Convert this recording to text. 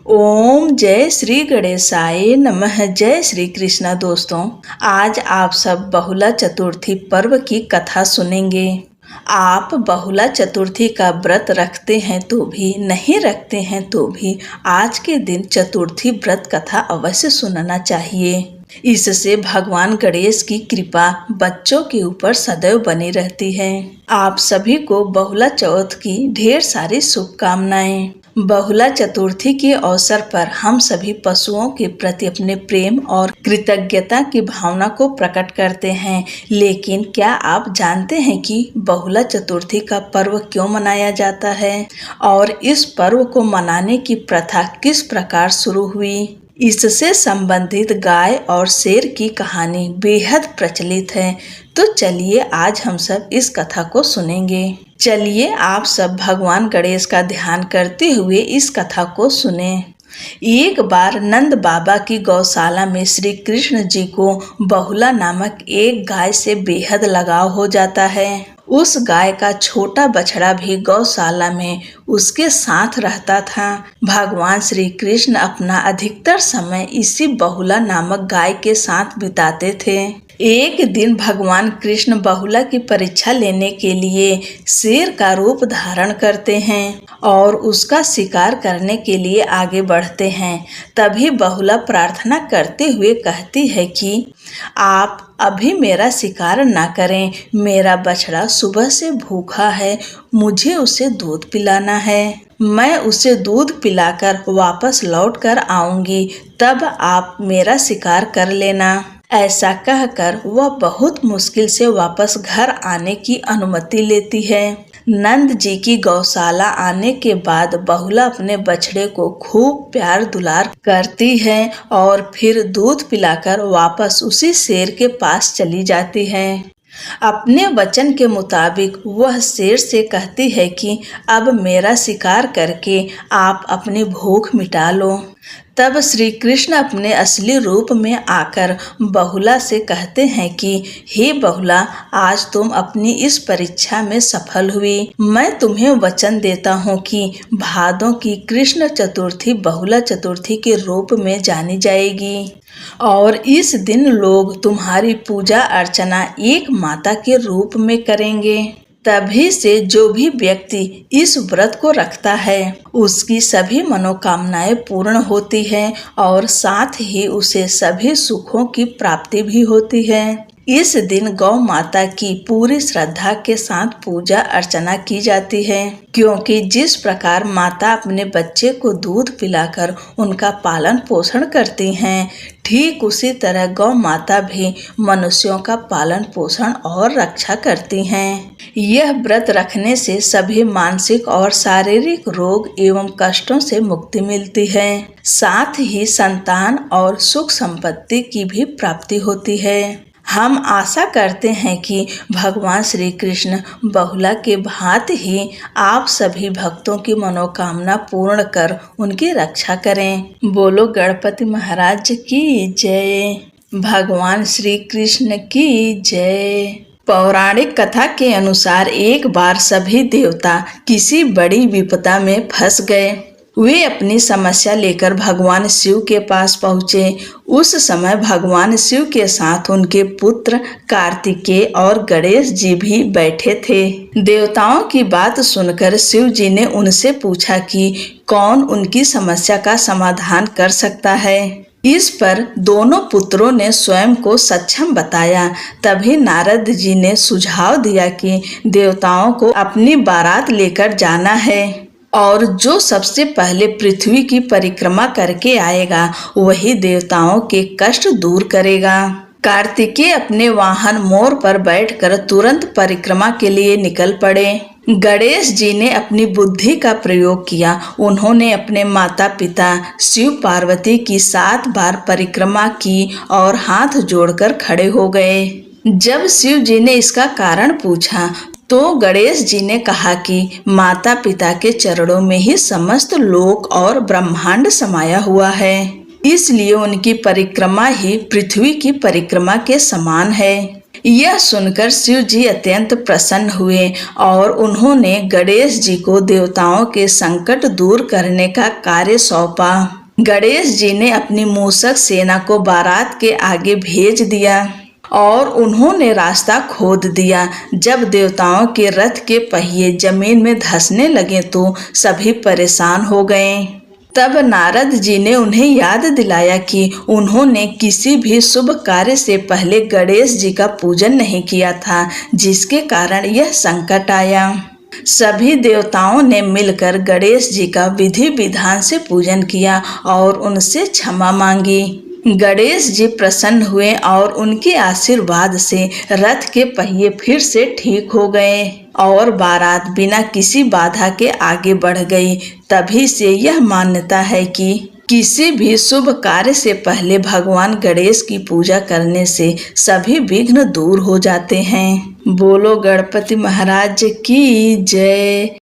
ओम जय श्री गणेशाय नमः। जय श्री कृष्णा। दोस्तों, आज आप सब बहुला चतुर्थी पर्व की कथा सुनेंगे। आप बहुला चतुर्थी का व्रत रखते हैं तो भी, नहीं रखते हैं तो भी आज के दिन चतुर्थी व्रत कथा अवश्य सुनना चाहिए। इससे भगवान गणेश की कृपा बच्चों के ऊपर सदैव बनी रहती है। आप सभी को बहुला चौथ की ढेर सारी शुभकामनाएं। बहुला चतुर्थी के अवसर पर हम सभी पशुओं के प्रति अपने प्रेम और कृतज्ञता की भावना को प्रकट करते हैं। लेकिन क्या आप जानते हैं कि बहुला चतुर्थी का पर्व क्यों मनाया जाता है और इस पर्व को मनाने की प्रथा किस प्रकार शुरू हुई? इससे संबंधित गाय और शेर की कहानी बेहद प्रचलित है। तो चलिए आज हम सब इस कथा को सुनेंगे। चलिए आप सब भगवान गणेश का ध्यान करते हुए इस कथा को सुने। एक बार नंद बाबा की गौशाला में श्री कृष्ण जी को बहुला नामक एक गाय से बेहद लगाव हो जाता है। उस गाय का छोटा बछड़ा भी गौशाला में उसके साथ रहता था। भगवान श्री कृष्ण अपना अधिकतर समय इसी बहुला नामक गाय के साथ बिताते थे। एक दिन भगवान कृष्ण बहुला की परीक्षा लेने के लिए शेर का रूप धारण करते हैं और उसका शिकार करने के लिए आगे बढ़ते हैं। तभी बहुला प्रार्थना करते हुए कहती है कि आप अभी मेरा शिकार ना करें। मेरा बछड़ा सुबह से भूखा है, मुझे उसे दूध पिलाना है। मैं उसे दूध पिलाकर वापस लौट कर आऊंगी, तब आप मेरा शिकार कर लेना। ऐसा कहकर वह बहुत मुश्किल से वापस घर आने की अनुमति लेती है। नंद जी की गौशाला आने के बाद बहुला अपने बछड़े को खूब प्यार दुलार करती है और फिर दूध पिलाकर वापस उसी शेर के पास चली जाती है। अपने वचन के मुताबिक वह शेर से कहती है कि अब मेरा शिकार करके आप अपनी भूख मिटा लो। तब श्री कृष्ण अपने असली रूप में आकर बहुला से कहते हैं कि हे बहुला, आज तुम अपनी इस परीक्षा में सफल हुई। मैं तुम्हें वचन देता हूँ कि भादों की कृष्ण चतुर्थी बहुला चतुर्थी के रूप में जानी जाएगी और इस दिन लोग तुम्हारी पूजा अर्चना एक माता के रूप में करेंगे। तभी से जो भी व्यक्ति इस व्रत को रखता है उसकी सभी मनोकामनाएं पूर्ण होती हैं और साथ ही उसे सभी सुखों की प्राप्ति भी होती है। इस दिन गौ माता की पूरी श्रद्धा के साथ पूजा अर्चना की जाती है, क्योंकि जिस प्रकार माता अपने बच्चे को दूध पिलाकर उनका पालन पोषण करती हैं, ठीक उसी तरह गौ माता भी मनुष्यों का पालन पोषण और रक्षा करती हैं। यह व्रत रखने से सभी मानसिक और शारीरिक रोग एवं कष्टों से मुक्ति मिलती है। साथ ही संतान और सुख संपत्ति की भी प्राप्ति होती है। हम आशा करते हैं कि भगवान श्री कृष्ण बहुला के भांति ही आप सभी भक्तों की मनोकामना पूर्ण कर उनकी रक्षा करें। बोलो गणपति महाराज की जय। भगवान श्री कृष्ण की जय। पौराणिक कथा के अनुसार एक बार सभी देवता किसी बड़ी विपदा में फंस गए। वे अपनी समस्या लेकर भगवान शिव के पास पहुँचे। उस समय भगवान शिव के साथ उनके पुत्र कार्तिकेय और गणेश जी भी बैठे थे। देवताओं की बात सुनकर शिव जी ने उनसे पूछा कि कौन उनकी समस्या का समाधान कर सकता है। इस पर दोनों पुत्रों ने स्वयं को सक्षम बताया। तभी नारद जी ने सुझाव दिया कि देवताओं को अपनी बारात लेकर जाना है और जो सबसे पहले पृथ्वी की परिक्रमा करके आएगा वही देवताओं के कष्ट दूर करेगा। कार्तिकेय अपने वाहन मोर पर बैठकर तुरंत परिक्रमा के लिए निकल पड़े। गणेश जी ने अपनी बुद्धि का प्रयोग किया। उन्होंने अपने माता पिता शिव पार्वती की 7 बार परिक्रमा की और हाथ जोड़कर खड़े हो गए। जब शिव जी ने इसका कारण पूछा तो गणेश जी ने कहा कि माता पिता के चरणों में ही समस्त लोक और ब्रह्मांड समाया हुआ है, इसलिए उनकी परिक्रमा ही पृथ्वी की परिक्रमा के समान है। यह सुनकर शिव जी अत्यंत प्रसन्न हुए और उन्होंने गणेश जी को देवताओं के संकट दूर करने का कार्य सौंपा। गणेश जी ने अपनी मूषक सेना को बारात के आगे भेज दिया और उन्होंने रास्ता खोद दिया। जब देवताओं के रथ के पहिए जमीन में धंसने लगे तो सभी परेशान हो गए। तब नारद जी ने उन्हें याद दिलाया कि उन्होंने किसी भी शुभ कार्य से पहले गणेश जी का पूजन नहीं किया था, जिसके कारण यह संकट आया। सभी देवताओं ने मिलकर गणेश जी का विधि विधान से पूजन किया और उनसे क्षमा मांगी। गणेश जी प्रसन्न हुए और उनके आशीर्वाद से रथ के पहिए फिर से ठीक हो गए और बारात बिना किसी बाधा के आगे बढ़ गई। तभी से यह मान्यता है कि किसी भी शुभ कार्य से पहले भगवान गणेश की पूजा करने से सभी विघ्न दूर हो जाते हैं। बोलो गणपति महाराज की जय।